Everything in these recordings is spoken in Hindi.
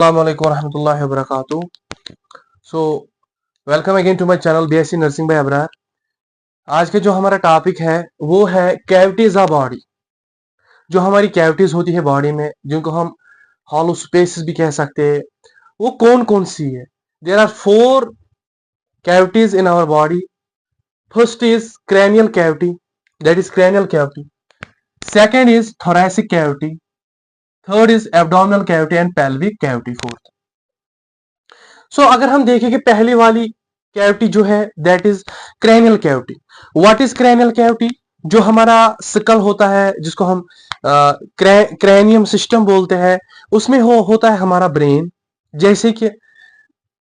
Assalamualaikum warahmatullahi wabarakatuh. So welcome again to my channel BSc nursing by Abrar. आज के जो हमारा टॉपिक है वो है कैविटीज ऑफ बॉडी। जो हमारी कैविटीज होती है बॉडी में, जिनको हम हॉलो स्पेसेस भी कह सकते हैं, वो कौन कौन सी है। There are four cavities in our body. First is cranial cavity, that is cranial cavity. Second is thoracic cavity. Third is abdominal cavity and pelvic cavity fourth. So अगर हम देखें कि पहली वाली कैविटी जो है that is cranial cavity. What is cranial cavity? जो हमारा स्कल होता है, जिसको हम क्रैनियम सिस्टम बोलते हैं, उसमें होता है हमारा ब्रेन। जैसे कि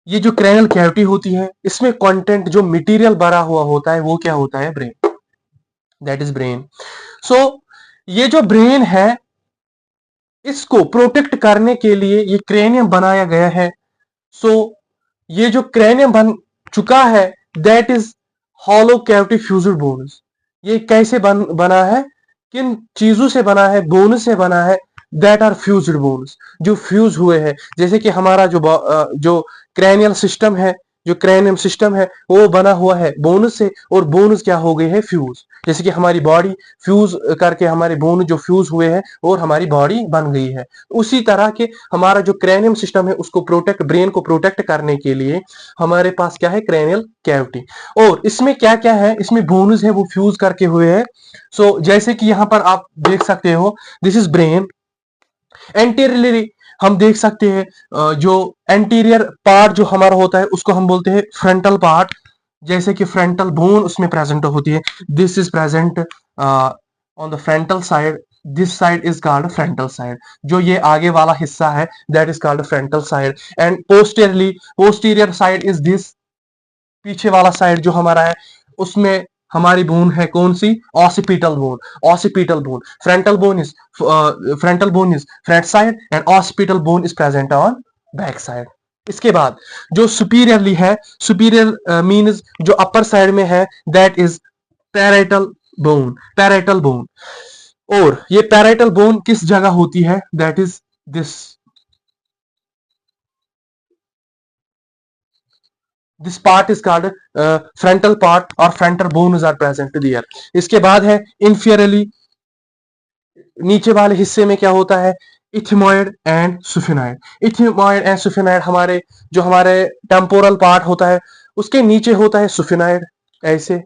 ये जो क्रैनियल कैविटी होती है, इसमें कंटेंट जो मटेरियल भरा हुआ होता है वो क्या होता है? Brain, that is brain. So ये जो ब्रेन है, इसको प्रोटेक्ट करने के लिए ये क्रैनियम बनाया गया है। सो ये जो क्रैनियम बन चुका है that is hollow cavity fused bones. ये कैसे बना है? किन चीजों से बना है? बोन से बना है। दैट आर फ्यूज्ड बोन्स, जो फ्यूज हुए हैं। जैसे कि हमारा जो क्रैनियल सिस्टम है, जो क्रैनियम सिस्टम है, वो बना हुआ है बोनस से, और बोनस क्या हो गए हैं? फ्यूज। जैसे कि हमारी बॉडी फ्यूज करके हमारे बोन जो फ्यूज हुए हैं और हमारी बॉडी बन गई है। उसी तरह के हमारा जो क्रैनियम सिस्टम है, उसको प्रोटेक्ट, ब्रेन को प्रोटेक्ट करने के लिए हमारे पास क्या है? Cranial cavity. और इसमें क्या क्या है? इसमें बोन्स है वो फ्यूज करके हुए हैं। सो जैसे कि यहां पर आप देख सकते हो, दिस इज ब्रेन। एंटीरियरली हम देख सकते हैं, जो एंटीरियर पार्ट जो हमारा होता है उसको हम बोलते हैं फ्रंटल पार्ट। जैसे कि फ्रंटल बोन उसमें प्रेजेंट होती है। This is present on the frontal side. This side is called frontal side. जो ये आगे वाला हिस्सा है that is called frontal side. And posterior side is this. पीछे वाला साइड जो हमारा है, उसमें हमारी बोन है कौन सी? Occipital bone. Occipital bone, frontal bone is front side and occipital bone is present on back side. इसके बाद जो सुपीरियरली है, सुपीरियर मीन्स जो अपर साइड में है, that is parietal bone. Parietal bone. और ये पैराइटल बोन किस जगह होती है? That is this part is called frontal part, और frontal bones are present there. इसके बाद है इंफीरियरली, नीचे वाले हिस्से में क्या होता है? इथिमॉइड एंड सुफिनाइड। इथिमॉइड एंड सुफिनाइड हमारे जो हमारे टेम्पोरल पार्ट होता है, उसके नीचे होता है सुफिनाइड ऐसे,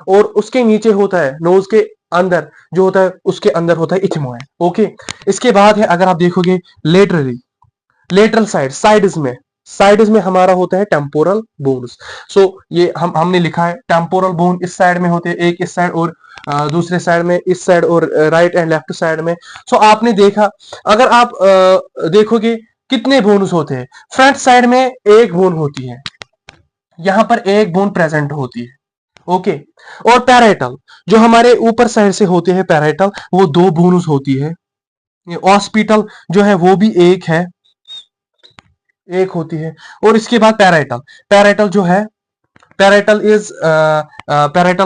और उसके नीचे होता है नोज के अंदर जो होता है, उसके अंदर होता है इथिमॉइड। ओके। इसके बाद है, अगर आप देखोगे लेटरली, लेटरल साइड, साइड्स में हमारा होता है टेम्पोरल बोन्स। सो ये हमने लिखा है टेम्पोरल बोन इस साइड में होते हैं, एक इस साइड और दूसरे साइड में, इस साइड और राइट एंड लेफ्ट साइड में। सो आपने देखा, अगर आप देखोगे कितने बोन्स होते हैं? फ्रंट साइड में एक बोन होती है, यहां पर एक बोन प्रेजेंट होती है। ओके। और पैराइटल जो हमारे ऊपर साइड से होते हैं, पैराइटल, वो दो बोन्स होती है। ऑस्पिटल जो है वो भी एक है, एक होती है। और इसके बाद पैराइटल, पैराइटल जो है, पैराइटल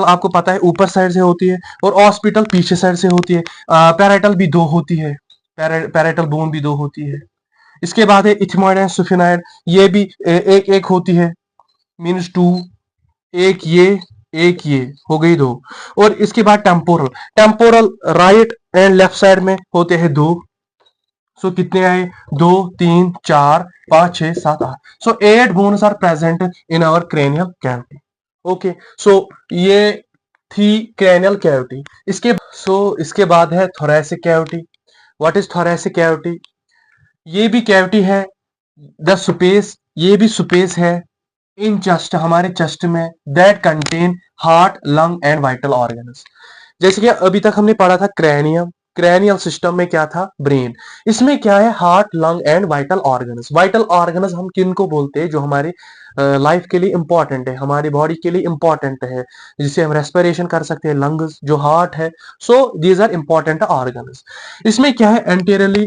आपको पता है ऊपर साइड से होती है, और हॉस्पिटल पीछे साइड से होती है। पैराइटल भी दो होती है, पैराइटल बोन भी दो होती है। इसके बाद है इथमॉइड एंड सुफिनाइड, ये भी एक एक होती है, मीन्स टू। एक ये हो गई दो। और इसके बाद temporal, temporal right and left side में होते हैं दो। सो कितने आए? दो, तीन, चार, पांच, छह, सात, आठ। So 8 bones are present in our cranial cavity. Okay. So ये थी cranial cavity। इसके बाद है thoracic cavity. What is thoracic cavity? ये भी कैविटी है, द स्पेस, ये भी स्पेस है इन चेस्ट, हमारे चेस्ट में, that contain heart, lung and vital organs. जैसे कि अभी तक हमने पढ़ा था क्रैनियम, क्रैनियल सिस्टम में क्या था? ब्रेन। इसमें क्या है? Heart, lung and vital organs. Vital organs हम किन को बोलते हैं? जो हमारी लाइफ के लिए इंपॉर्टेंट है, हमारी बॉडी के लिए इंपॉर्टेंट है, जिससे हम रेस्पिरेशन कर सकते हैं। लंग्स, जो हार्ट है। So these are important organs. इसमें क्या है? Anteriorly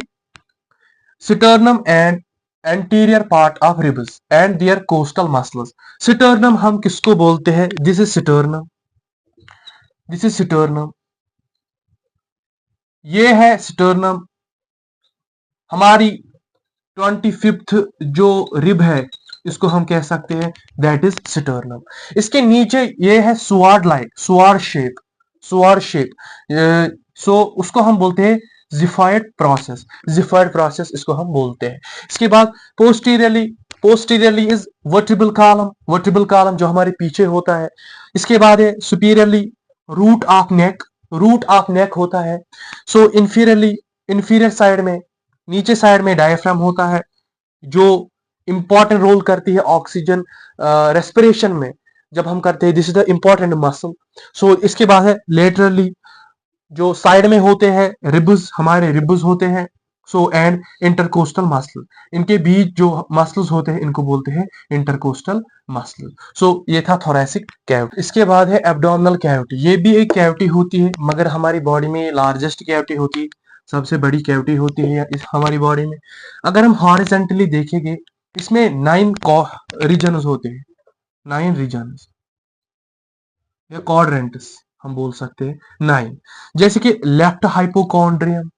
sternum and anterior part of ribs and their costal muscles. Sternum हम किसको बोलते हैं? This is sternum, this is sternum, ये है sternum। हमारी 25th जो रिब है इसको हम कह सकते हैं दैट इज स्टर्नम। इसके नीचे ये है सुआर शेप। सो उसको हम बोलते हैं जिफाइड प्रोसेस इसको हम बोलते हैं। इसके बाद पोस्टीरियरली इज वर्टिब्रल कॉलम जो हमारे पीछे होता है। इसके बाद है सुपीरियरली रूट ऑफ नेक होता है। सो इंफीरियर साइड में, नीचे साइड में डायफ्राम होता है जो इंपॉर्टेंट रोल करती है ऑक्सीजन रेस्पिरेशन में जब हम करते हैं। This is the important muscle. So इसके बाद है लेटरली जो साइड में होते हैं हमारे रिब्स होते हैं। सो एंड इंटरकोस्टल मसल, इनके बीच जो मसल्स होते हैं इनको बोलते हैं इंटरकोस्टल मसल। सो ये था थोरेसिक कैविटी। इसके बाद है एब्डोमिनल कैविटी। ये भी एक कैविटी होती है मगर हमारी बॉडी में लार्जेस्ट कैविटी होती है, सबसे बड़ी कैविटी होती है इस हमारी बॉडी में। अगर हम हॉरिजेंटली देखेंगे इसमें 9 रीजन्स होते हैं, 9 रीजन्स या क्वाड्रेंट्स हम बोल सकते हैं 9। जैसे कि left hypochondrium,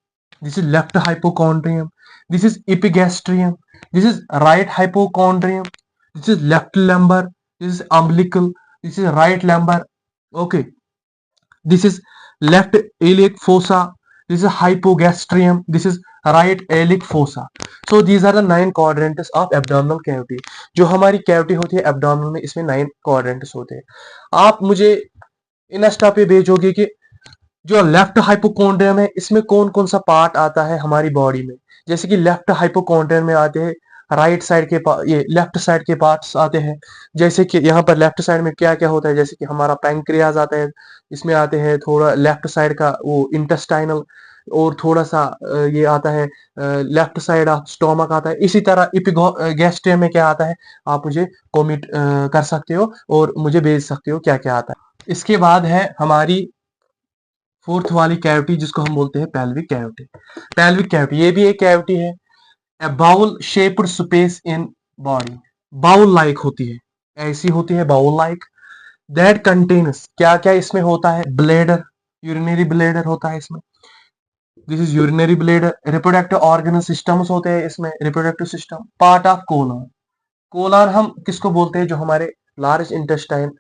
this is left hypochondrium, this is epigastrium, this is right hypochondrium, this is left lumbar, this is umbilical, this is right lumbar, okay, this is left iliac fossa, this is hypogastrium, this is right iliac fossa. So these are the 9 quadrants of abdominal cavity। जो हमारी कैविटी होती है एब्डोमिनल में इसमें 9 quadrants होते हैं। आप मुझे इंस्टा पे भेजोगे कि जो लेफ्ट हाइपोकॉन्ड्रियम है इसमें कौन कौन सा पार्ट आता है हमारी बॉडी में। जैसे कि लेफ्ट हाइपोकॉन्ड्रियम में आते हैं राइट साइड के ये लेफ्ट साइड के पार्ट्स आते हैं। जैसे कि यहाँ पर लेफ्ट साइड में क्या क्या होता है, जैसे कि हमारा पैंक्रियाज आता है, इसमें आते हैं थोड़ा लेफ्ट साइड का वो इंटेस्टाइनल, और थोड़ा सा ये आता है लेफ्ट साइड ऑफ स्टोमक आता है। इसी तरह इपिगैस्ट्रियम में क्या आता है आप मुझे कमेंट कर सकते हो और मुझे भेज सकते हो क्या क्या आता है। इसके बाद है हमारी फोर्थ वाली कैविटी जिसको हम बोलते हैं पेल्विक कैविटी। पेल्विक कैविटी ये भी एक कैविटी है। A bowl shaped space in body, bowl like होती है, ऐसी होती है बाउल लाइक। दैट कंटेन्स, क्या क्या इसमें होता है, ब्लेडर, यूरिनरी ब्लेडर होता है इसमें, this is urinary bladder. Reproductive organ systems होते हैं इसमें, reproductive system. Part of colon, colon हम किसको बोलते हैं जो हमारे लार्ज इंटेस्टाइन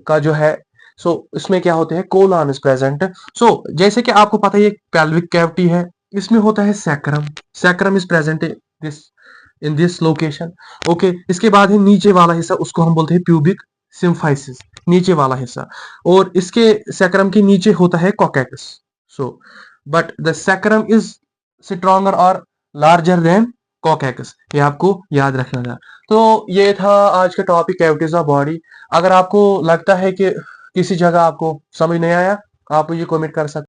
का जो है। सो इसमें क्या होते हैं, कोलन इज प्रेजेंट। सो जैसे कि आपको पता है ये पेल्विक कैविटी है, इसमें होता है sacrum, sacrum is present in this location, okay. इसके बाद है नीचे वाला हिस्सा, उसको हम बोलते हैं प्यूबिक सिम्फाइसिस, नीचे वाला हिस्सा। और इसके सैक्रम के नीचे होता है coccyx. So but the sacrum is stronger और लार्जर देन कॉकेकस, ये आपको याद रखना था। तो ये था आज का टॉपिक कैविटीज ऑफ बॉडी। अगर आपको लगता है कि किसी जगह आपको समझ नहीं आया, आप मुझे कमेंट कर सकते